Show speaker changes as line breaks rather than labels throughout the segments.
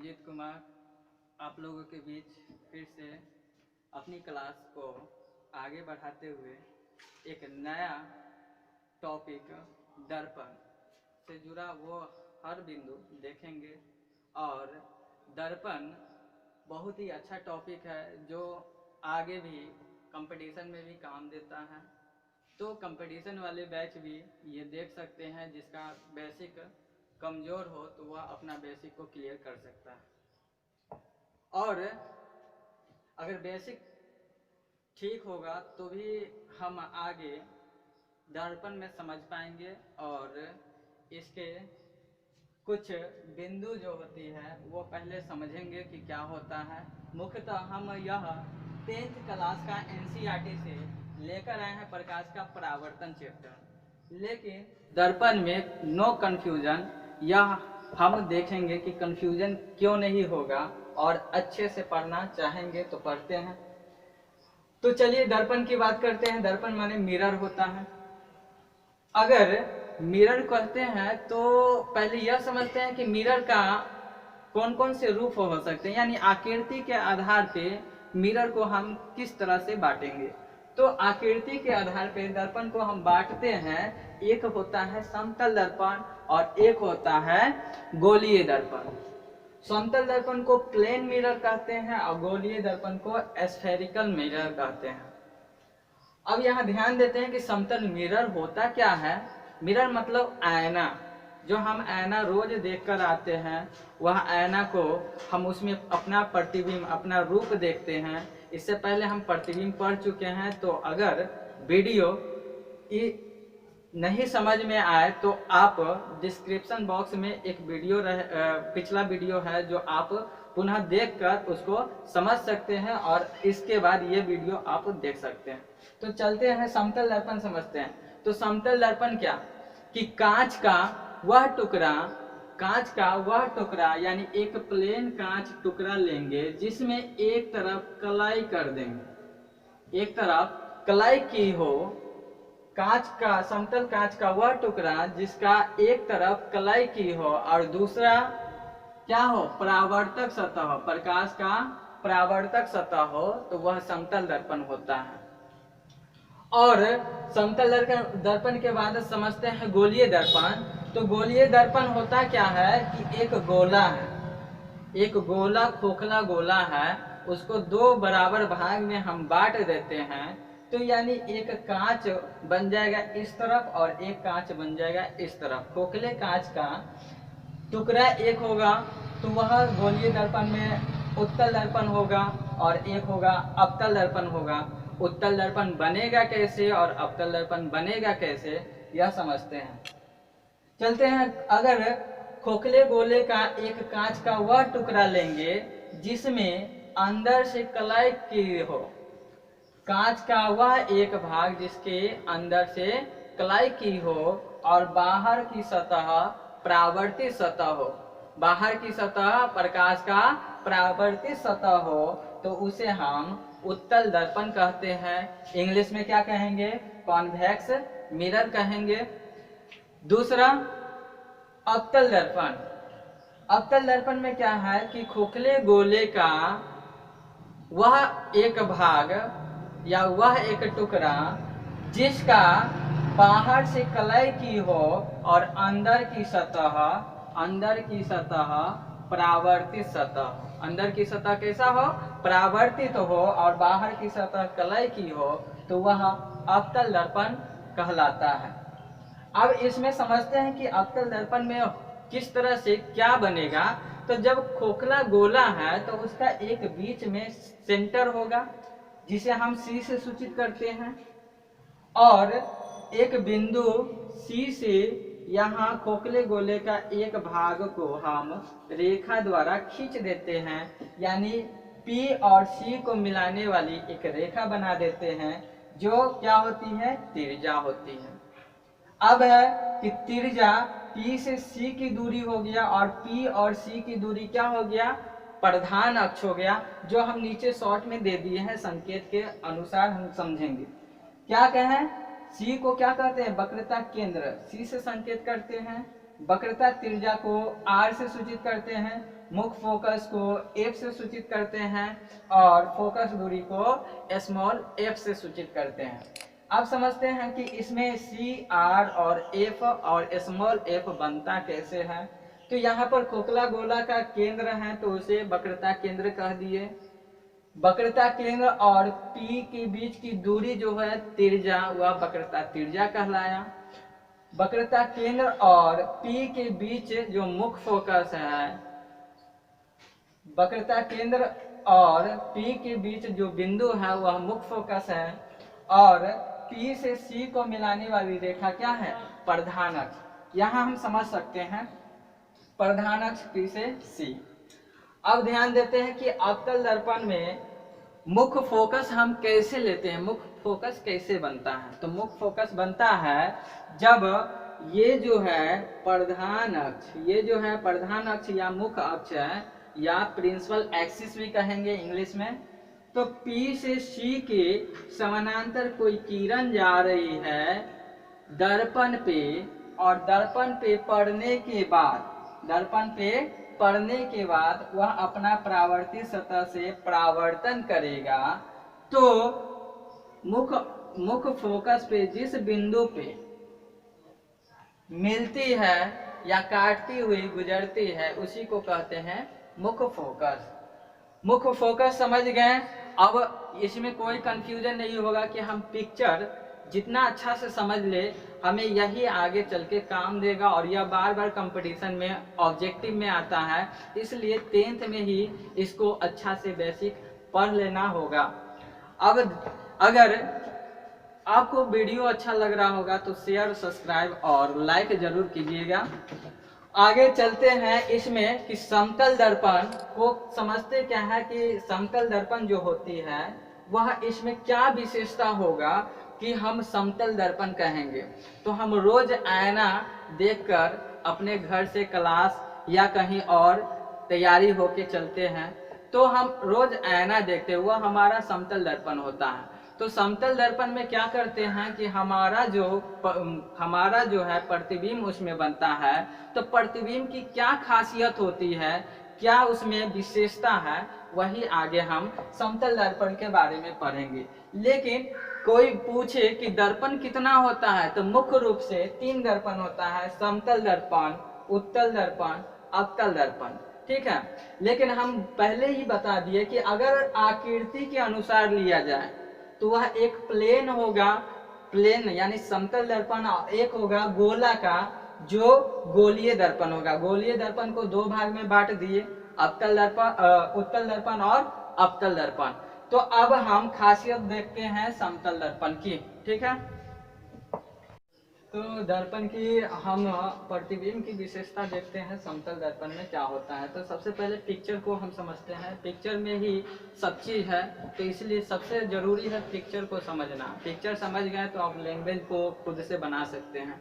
अजीत कुमार आप लोगों के बीच फिर से अपनी क्लास को आगे बढ़ाते हुए एक नया टॉपिक दर्पण से जुड़ा वो हर बिंदु देखेंगे। और दर्पण बहुत ही अच्छा टॉपिक है जो आगे भी कंपटीशन में भी काम देता है। तो कंपटीशन वाले बैच भी ये देख सकते हैं, जिसका बेसिक कमज़ोर हो तो वह अपना बेसिक को क्लियर कर सकता है। और अगर बेसिक ठीक होगा तो भी हम आगे दर्पण में समझ पाएंगे और इसके कुछ बिंदु जो होती है वो पहले समझेंगे कि क्या होता है। मुख्यतः हम यह 10th क्लास का NCERT से लेकर आए हैं प्रकाश का परावर्तन चैप्टर, लेकिन दर्पण में नो कन्फ्यूजन। यह हम देखेंगे कि कन्फ्यूजन क्यों नहीं होगा और अच्छे से पढ़ना चाहेंगे तो पढ़ते हैं। तो चलिए दर्पण की बात करते हैं। दर्पण माने मिरर होता है। अगर मिरर कहते हैं तो पहले यह समझते हैं कि मिरर का कौन कौन से रूप हो सकते हैं, यानी आकृति के आधार पे मिरर को हम किस तरह से बांटेंगे। तो आकृति के आधार पे दर्पण को हम बांटते हैं। एक होता है समतल दर्पण और एक होता है गोलीय दर्पण। समतल दर्पण को प्लेन मिरर कहते हैं और गोलीय दर्पण को स्फेरिकल मिरर कहते हैं। अब यहाँ ध्यान देते हैं कि समतल मिरर होता क्या है। मिरर मतलब आईना, जो हम आईना रोज देखकर आते हैं, वह आईना को हम उसमें अपना प्रतिबिंब अपना रूप देखते हैं। इससे पहले हम प्रतिबिंब पढ़ चुके हैं, तो अगर वीडियो नहीं समझ में आए तो आप डिस्क्रिप्शन बॉक्स में एक वीडियो पिछला वीडियो है जो आप पुनः देखकर उसको समझ सकते हैं और इसके बाद ये वीडियो आप देख सकते हैं। तो चलते हैं समतल दर्पण समझते हैं। तो समतल दर्पण क्या कि कांच का वह टुकड़ा यानी एक प्लेन कांच टुकड़ा लेंगे जिसमें एक तरफ कलाई कर देंगे, एक तरफ कलाई की हो। समतल कांच का वह टुकड़ा जिसका एक तरफ कलाई की हो और दूसरा क्या हो, परावर्तक सतह हो, प्रकाश का परावर्तक सतह हो, तो वह समतल दर्पण होता है। और समतल दर्पण के बाद समझते हैं गोलीय दर्पण। तो गोलीय दर्पण होता क्या है कि एक गोला है, एक गोला खोखला गोला है, उसको दो बराबर भाग में हम बांट देते हैं। तो यानी एक कांच बन जाएगा इस तरफ और एक कांच बन जाएगा इस तरफ। खोखले कांच का टुकड़ा एक होगा तो वह गोलीय दर्पण में उत्तल दर्पण होगा और एक होगा अवतल दर्पण होगा। उत्तल दर्पण बनेगा कैसे और अवतल दर्पण बनेगा कैसे, यह समझते हैं। चलते हैं। अगर खोखले गोले का एक कांच का वह टुकड़ा लेंगे जिसमें अंदर से कलाई की हो, कांच का वह एक भाग जिसके अंदर से कलाई की हो और बाहर की सतह परावर्तित सतह हो, बाहर की सतह प्रकाश का परावर्तित सतह हो, तो उसे हम उत्तल दर्पण कहते हैं। इंग्लिश में क्या कहेंगे, कॉन्वेक्स मिरर कहेंगे। दूसरा अवतल दर्पण। अवतल दर्पण में क्या है कि खोखले गोले का वह एक भाग या वह एक टुकड़ा जिसका बाहर से कलाई की हो और अंदर की सतह परावर्तित सतह, अंदर की सतह कैसा हो, परावर्तित हो और बाहर की सतह कलाई की हो, तो वह अवतल दर्पण कहलाता है। अब इसमें समझते हैं कि अवतल दर्पण में किस तरह से क्या बनेगा। तो जब खोखला गोला है तो उसका एक बीच में सेंटर होगा जिसे हम C से सूचित करते हैं और एक बिंदु C से यहाँ खोखले गोले का एक भाग को हम रेखा द्वारा खींच देते हैं, यानी P और C को मिलाने वाली एक रेखा बना देते हैं जो क्या होती है, त्रिज्या होती है। अब है कि त्रिज्या P से C की दूरी हो गया और P और C की दूरी क्या हो गया, प्रधान अक्ष हो गया, जो हम नीचे शॉर्ट में दे दिए हैं, संकेत के अनुसार हम समझेंगे। क्या कहें, C को क्या कहते हैं, वक्रता केंद्र, C से संकेत करते हैं। वक्रता त्रिज्या को R से सूचित करते हैं मुख्य फोकस को F से सूचित करते हैं और फोकस दूरी को स्मॉल f से सूचित करते हैं। अब समझते हैं कि इसमें C, R और F और स्मॉल f बनता कैसे है। तो यहाँ पर खोखला गोला का केंद्र है तो उसे वक्रता केंद्र कह दिए। वक्रता केंद्र और P के बीच की दूरी जो है त्रिज्या, वह वक्रता त्रिज्या कहलाया। वक्रता केंद्र और P के बीच जो मुख्य फोकस है, वक्रता केंद्र और P के बीच जो बिंदु है वह मुख्य फोकस है और P से C को मिलाने वाली रेखा क्या है, प्रधान अक्ष। यहाँ हम समझ सकते हैं प्रधान अक्ष P से C। अब ध्यान देते हैं कि अवतल दर्पण में मुख्य फोकस हम कैसे लेते हैं, मुख्य फोकस कैसे बनता है। तो मुख्य फोकस बनता है जब ये जो है प्रधान अक्ष, ये जो है प्रधान अक्ष या मुख्य अक्ष है या प्रिंसिपल एक्सिस भी कहेंगे इंग्लिश में। तो P से C के समानांतर कोई किरण जा रही है दर्पण पे और दर्पण पे पड़ने के बाद, दर्पण पे पड़ने के बाद वह अपना परावर्तित सतह से परावर्तन करेगा। तो मुख्य फोकस पे जिस बिंदु पे मिलती है या काटती हुई गुजरती है उसी को कहते हैं मुख्य फोकस। मुख्य फोकस समझ गए। अब इसमें कोई कंफ्यूजन नहीं होगा कि हम पिक्चर जितना अच्छा से समझ ले हमें यही आगे चल के काम देगा और यह बार बार कंपटीशन में ऑब्जेक्टिव में आता है, इसलिए 10th में ही इसको अच्छा से बेसिक पढ़ लेना होगा। अब अगर आपको वीडियो अच्छा लग रहा होगा तो शेयर, सब्सक्राइब और लाइक जरूर कीजिएगा। आगे चलते हैं इसमें कि समतल दर्पण को समझते क्या है कि समतल दर्पण जो होती है वह इसमें क्या विशेषता होगा कि हम समतल दर्पण कहेंगे। तो हम रोज आईना देखकर अपने घर से क्लास या कहीं और तैयारी होके चलते हैं तो हम रोज आईना देखते हैं, वह हमारा समतल दर्पण होता है। तो समतल दर्पण में क्या करते हैं कि हमारा जो है प्रतिबिंब उसमें बनता है। तो प्रतिबिंब की क्या खासियत होती है, क्या उसमें विशेषता है, वही आगे हम समतल दर्पण के बारे में पढ़ेंगे। लेकिन कोई पूछे कि दर्पण कितना होता है तो मुख्य रूप से 3 दर्पण होता है, समतल दर्पण, उत्तल दर्पण, अवतल दर्पण। ठीक है, लेकिन हम पहले ही बता दिए कि अगर आकृति के अनुसार लिया जाए तो वह एक प्लेन होगा, प्लेन यानी समतल दर्पण, एक होगा गोला का जो गोलीय दर्पण होगा। गोलीय दर्पण को 2 भाग में बांट दिए, अवतल दर्पण, उत्तल दर्पण और अवतल दर्पण। तो अब हम खासियत देखते हैं समतल दर्पण की। ठीक है, तो दर्पण की हम प्रतिबिंब की विशेषता देखते हैं समतल दर्पण में क्या होता है। तो सबसे पहले पिक्चर को हम समझते हैं, पिक्चर में ही सब चीज़ है तो इसलिए सबसे जरूरी है पिक्चर को समझना। पिक्चर समझ गए तो आप लैंग्वेज को खुद से बना सकते हैं,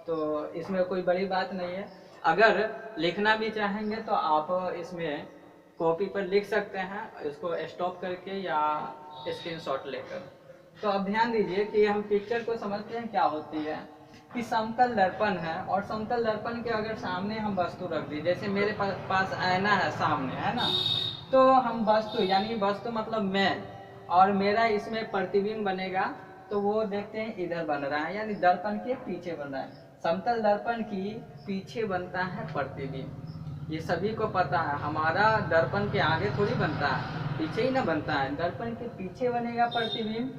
तो इसमें कोई बड़ी बात नहीं है। अगर लिखना भी चाहेंगे तो आप इसमें कॉपी पर लिख सकते हैं, इसको स्टॉप करके या स्क्रीनशॉट लेकर। तो अब ध्यान दीजिए कि हम पिक्चर को समझते हैं क्या होती है कि समतल दर्पण है और समतल दर्पण के अगर सामने हम वस्तु रख दी, जैसे मेरे पास आईना है सामने, है ना, तो हम वस्तु यानी वस्तु मतलब मैं, और मेरा इसमें प्रतिबिंब बनेगा तो वो देखते हैं इधर बन रहा है यानी दर्पण के पीछे बन रहा है। समतल दर्पण की पीछे बनता है प्रतिबिंब, ये सभी को पता है। हमारा दर्पण के आगे थोड़ी बनता है, पीछे ही ना बनता है, दर्पण के पीछे बनेगा प्रतिबिंब।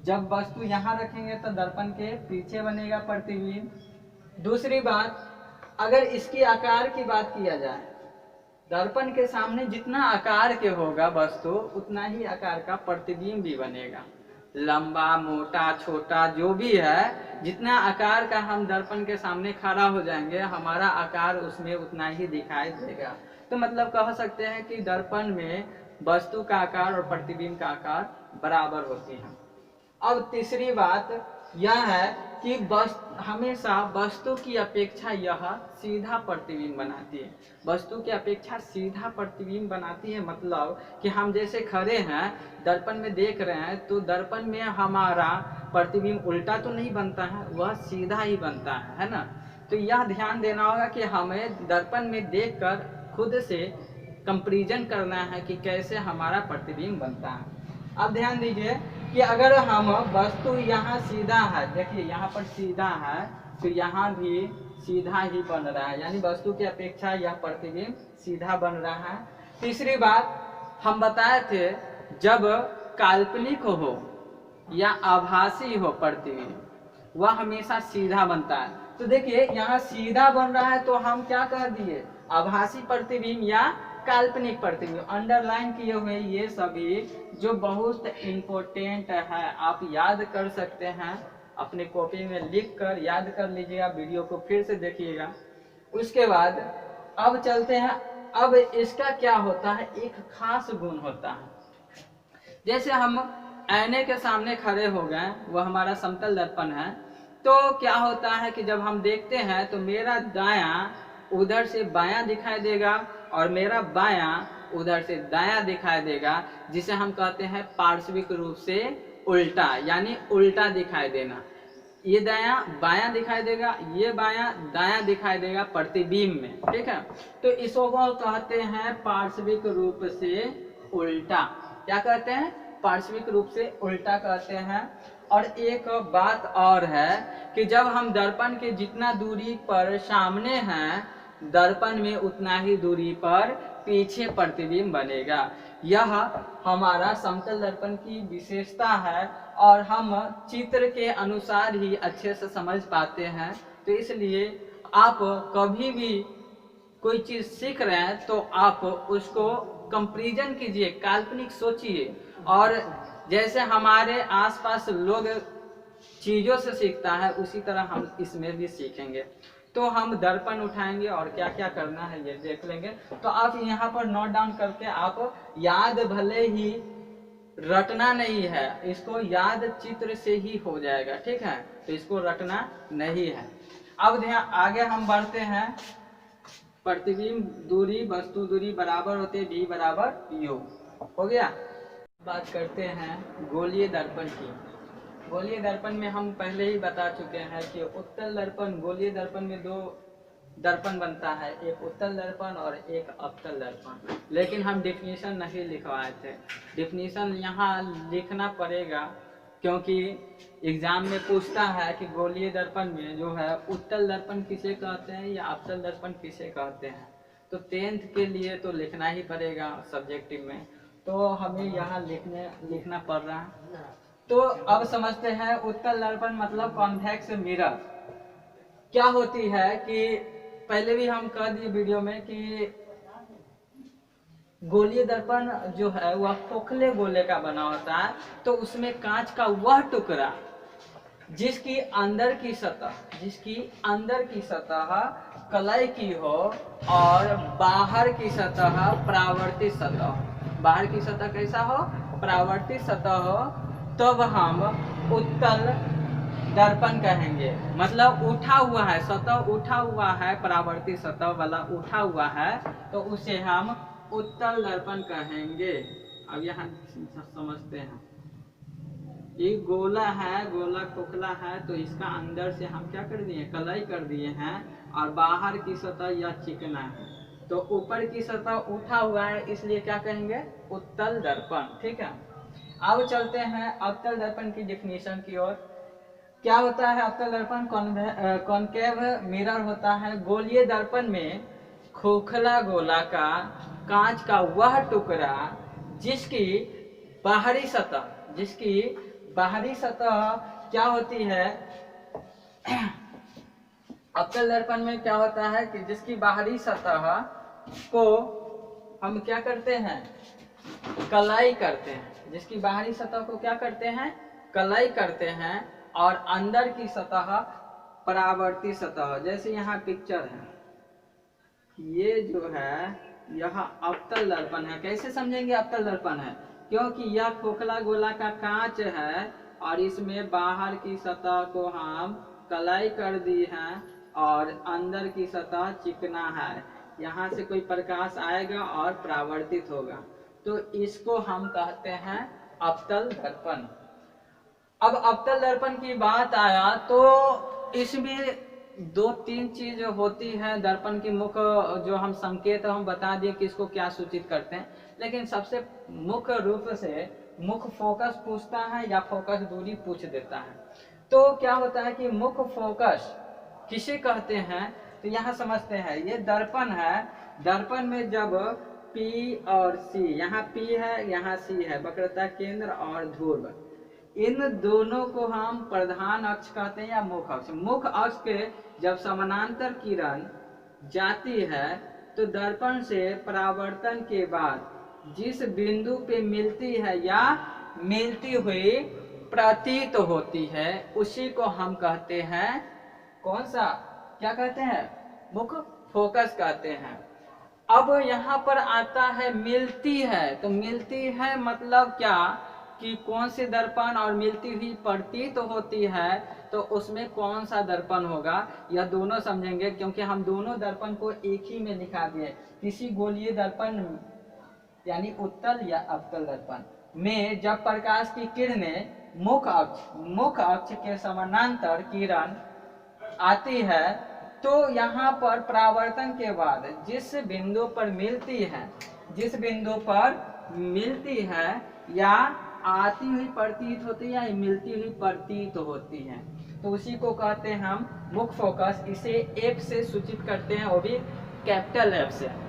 जब वस्तु यहाँ रखेंगे तो दर्पण के पीछे बनेगा प्रतिबिंब। दूसरी बात, अगर इसकी आकार की बात किया जाए, दर्पण के सामने जितना आकार के होगा वस्तु उतना ही आकार का प्रतिबिंब भी बनेगा। लंबा, मोटा, छोटा जो भी है, जितना आकार का हम दर्पण के सामने खड़ा हो जाएंगे हमारा आकार उसमें उतना ही दिखाई देगा। तो मतलब कह सकते हैं कि दर्पण में वस्तु का आकार और प्रतिबिंब का आकार बराबर होती है। अब तीसरी बात यह है कि हमेशा वस्तु की अपेक्षा यह सीधा प्रतिबिंब बनाती है, वस्तु की अपेक्षा सीधा प्रतिबिंब बनाती है। मतलब कि हम जैसे खड़े हैं दर्पण में देख रहे हैं तो दर्पण में हमारा प्रतिबिंब उल्टा तो नहीं बनता है, वह सीधा ही बनता है ना। तो यह ध्यान देना होगा कि हमें दर्पण में देखकर खुद से कंपैरिजन करना है कि कैसे हमारा प्रतिबिंब बनता है। अब ध्यान दीजिए कि अगर हम वस्तु यहाँ सीधा है, देखिए यहाँ पर सीधा है, तो यहाँ भी सीधा ही बन रहा है, यानी वस्तु की अपेक्षा यह प्रतिबिंब सीधा बन रहा है। तीसरी बात हम बताए थे, जब काल्पनिक हो या आभासी हो प्रतिबिंब, वह हमेशा सीधा बनता है। तो देखिए यहाँ सीधा बन रहा है तो हम क्या कर दिए, आभासी प्रतिबिंब या काल्पनिक प्रतिबिंब। अंडरलाइन किए हुए ये सभी जो बहुत इम्पोर्टेंट है, आप याद कर सकते हैं, अपने कॉपी में लिख कर याद कर लीजिएगा, वीडियो को फिर से देखिएगा। उसके बाद अब चलते हैं, अब इसका क्या होता है, एक खास गुण होता है। जैसे हम आईने के सामने खड़े हो गए, वह हमारा समतल दर्पण है, तो क्या होता है कि जब हम देखते हैं तो मेरा दायां उधर से बायां दिखाई देगा और मेरा बायां उधर से दायां दिखाई देगा, जिसे हम कहते हैं पार्श्विक रूप से उल्टा, यानी उल्टा दिखाई देना। ये दायां बायां दिखाई देगा, ये बायां दायां दिखाई देगा प्रतिबिंब में, ठीक है। तो इसको कहते हैं पार्श्विक रूप से उल्टा। क्या कहते हैं, पार्श्विक रूप से उल्टा कहते हैं। और एक बात और है कि जब हम दर्पण के जितना दूरी पर सामने हैं, दर्पण में उतना ही दूरी पर पीछे प्रतिबिंब बनेगा। यह हमारा समतल दर्पण की विशेषता है और हम चित्र के अनुसार ही अच्छे से समझ पाते हैं। तो इसलिए आप कभी भी कोई चीज सीख रहे हैं तो आप उसको कंपैरिजन कीजिए, काल्पनिक सोचिए, और जैसे हमारे आसपास लोग चीजों से सीखता है उसी तरह हम इसमें भी सीखेंगे। तो हम दर्पण उठाएंगे और क्या क्या करना है ये देख लेंगे। तो आप यहाँ पर नोट डाउन करके, आप याद भले ही रटना नहीं है, इसको याद चित्र से ही हो जाएगा, ठीक है, तो इसको रटना नहीं है। अब ध्यान आगे हम बढ़ते हैं। प्रतिबिंब दूरी, वस्तु दूरी बराबर होते हैं V बराबर U, हो गया। बात करते हैं गोलीय दर्पण की। गोलीय दर्पण में हम पहले ही बता चुके हैं कि उत्तल दर्पण, गोलीय दर्पण में दो दर्पण बनता है, एक उत्तल दर्पण और एक अवतल दर्पण। लेकिन हम डिफिनीशन नहीं लिखवाए थे, डिफिनीशन यहाँ लिखना पड़ेगा क्योंकि एग्जाम में पूछता है कि गोलीय दर्पण में जो है उत्तल दर्पण किसे कहते हैं या अवतल दर्पण किसे कहते हैं। तो 10th के लिए तो लिखना ही पड़ेगा सब्जेक्टिव में, तो हमें यहाँ लिखना पड़ रहा है। तो अब समझते हैं उत्तल दर्पण मतलब कॉन्वेक्स मिरर क्या होती है। कि पहले भी हम कह दिए वीडियो में कि गोलीय दर्पण जो है वह खोखले गोले का बना होता है। तो उसमें कांच का वह टुकड़ा जिसकी अंदर की सतह कलई की हो और बाहर की सतह परावर्तित सतह, बाहर की सतह कैसा हो, परावर्तित सतह हो, तब हम उत्तल दर्पण कहेंगे। मतलब उठा हुआ है, सतह उठा हुआ है, परावर्तित सतह वाला उठा हुआ है, तो उसे हम उत्तल दर्पण कहेंगे। अब यहाँ समझते हैं, ये गोला है, गोला खोखला है, तो इसका अंदर से हम क्या कर दिए, कलाई कर दिए हैं, और बाहर की सतह यह चिकना है, तो ऊपर की सतह उठा हुआ है, इसलिए क्या कहेंगे, उत्तल दर्पण, ठीक है। अब चलते हैं अवतल दर्पण की डिफिनीशन की ओर। क्या होता है अवतल दर्पण, कॉनकेव मिरर होता है। गोलीय दर्पण में खोखला गोला का कांच का वह टुकड़ा जिसकी बाहरी सतह क्या होती है, अवतल दर्पण में क्या होता है कि जिसकी बाहरी सतह को हम क्या करते हैं, कलाई करते हैं, जिसकी बाहरी सतह को क्या करते हैं, कलाई करते हैं, और अंदर की सतह परावर्तित सतह। जैसे यहाँ पिक्चर है, ये जो है यह अवतल दर्पण है। कैसे समझेंगे अवतल दर्पण है, क्योंकि यह खोखला गोला का कांच है और इसमें बाहर की सतह को हम कलाई कर दी है और अंदर की सतह चिकना है, यहाँ से कोई प्रकाश आएगा और परावर्तित होगा, तो इसको हम कहते हैं अवतल दर्पण। अब अवतल दर्पण की बात आया तो इसमें दो तीन चीज होती है दर्पण की मुख्य, जो हम संकेत हम बता दिए कि इसको क्या सूचित करते हैं, लेकिन सबसे मुख्य रूप से मुख्य फोकस पूछता है या फोकस दूरी पूछ देता है। तो क्या होता है कि मुख्य फोकस किसे कहते हैं, तो यहाँ समझते हैं, ये दर्पण है। दर्पन में जब P और C, यहाँ P है यहाँ C है, वक्रता केंद्र और ध्रुव, इन दोनों को हम प्रधान अक्ष कहते हैं या मुख्य अक्ष। मुख्य अक्ष के जब समानांतर किरण जाती है तो दर्पण से परावर्तन के बाद जिस बिंदु पे मिलती है या मिलती हुई प्रतीत होती है उसी को हम कहते हैं, कौन सा, क्या कहते हैं, मुख्य फोकस कहते हैं। अब यहाँ पर आता है मिलती है, तो मिलती है मतलब क्या कि कौन सी दर्पण और मिलती हुई प्रतीत होती है, तो उसमें कौन सा दर्पण होगा, यह दोनों समझेंगे, क्योंकि हम दोनों दर्पण को एक ही में दिखा दिए। किसी गोलीय दर्पण यानी उत्तल या अवतल दर्पण में जब प्रकाश की किरणें मुख्य अक्ष के समानांतर किरण आती है तो यहाँ पर परावर्तन के बाद जिस बिंदु पर मिलती है या आती हुई प्रतीत होती है या मिलती हुई प्रतीत होती है, तो उसी को कहते हैं हम मुख्य फोकस। इसे F से सूचित करते हैं, वो भी कैपिटल F से।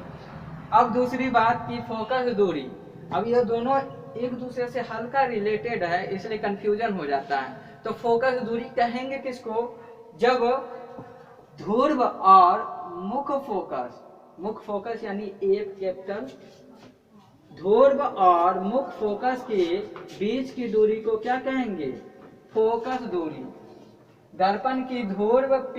अब दूसरी बात की फोकस दूरी, अब यह दोनों एक दूसरे से हल्का रिलेटेड है, इसलिए कंफ्यूजन हो जाता है। तो फोकस दूरी कहेंगे किसको, जब ध्रुव और मुख्य फोकस यानी F कैपिटल, ध्रुव और मुख्य फोकस के बीच की दूरी को क्या कहेंगे, फोकस दूरी। दर्पण की ध्रुव P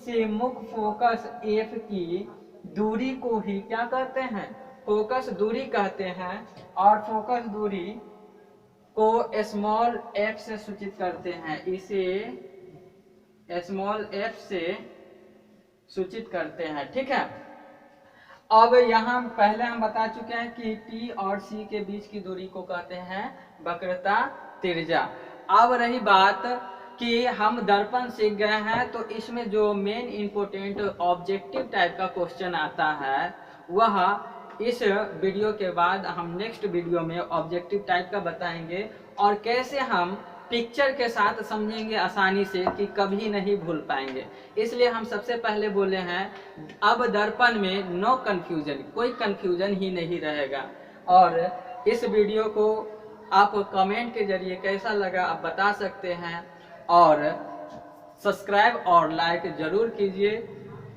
से मुख्य फोकस F की दूरी को ही क्या कहते हैं, फोकस दूरी कहते हैं। और फोकस दूरी को स्मॉल f से सूचित करते हैं, इसे स्मॉल f से सूचित करते हैं, ठीक है। अब यहाँ पहले हम बता चुके हैं कि P और C के बीच की दूरी को कहते हैं वक्रता त्रिज्या। अब रही बात कि हम दर्पण सीख गए हैं, तो इसमें जो मेन इंपोर्टेंट ऑब्जेक्टिव टाइप का क्वेश्चन आता है वह इस वीडियो के बाद हम नेक्स्ट वीडियो में ऑब्जेक्टिव टाइप का बताएंगे, और कैसे हम पिक्चर के साथ समझेंगे आसानी से कि कभी नहीं भूल पाएंगे। इसलिए हम सबसे पहले बोले हैं अब दर्पण में नो कंफ्यूजन, कोई कंफ्यूजन ही नहीं रहेगा। और इस वीडियो को आप कमेंट के जरिए कैसा लगा आप बता सकते हैं, और सब्सक्राइब और लाइक जरूर कीजिए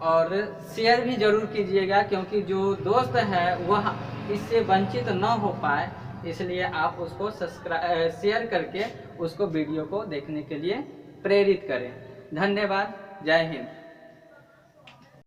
और शेयर भी जरूर कीजिएगा, क्योंकि जो दोस्त है वह इससे वंचित न हो पाए, इसलिए आप उसको शेयर करके उसको वीडियो को देखने के लिए प्रेरित करें। धन्यवाद, जय हिंद।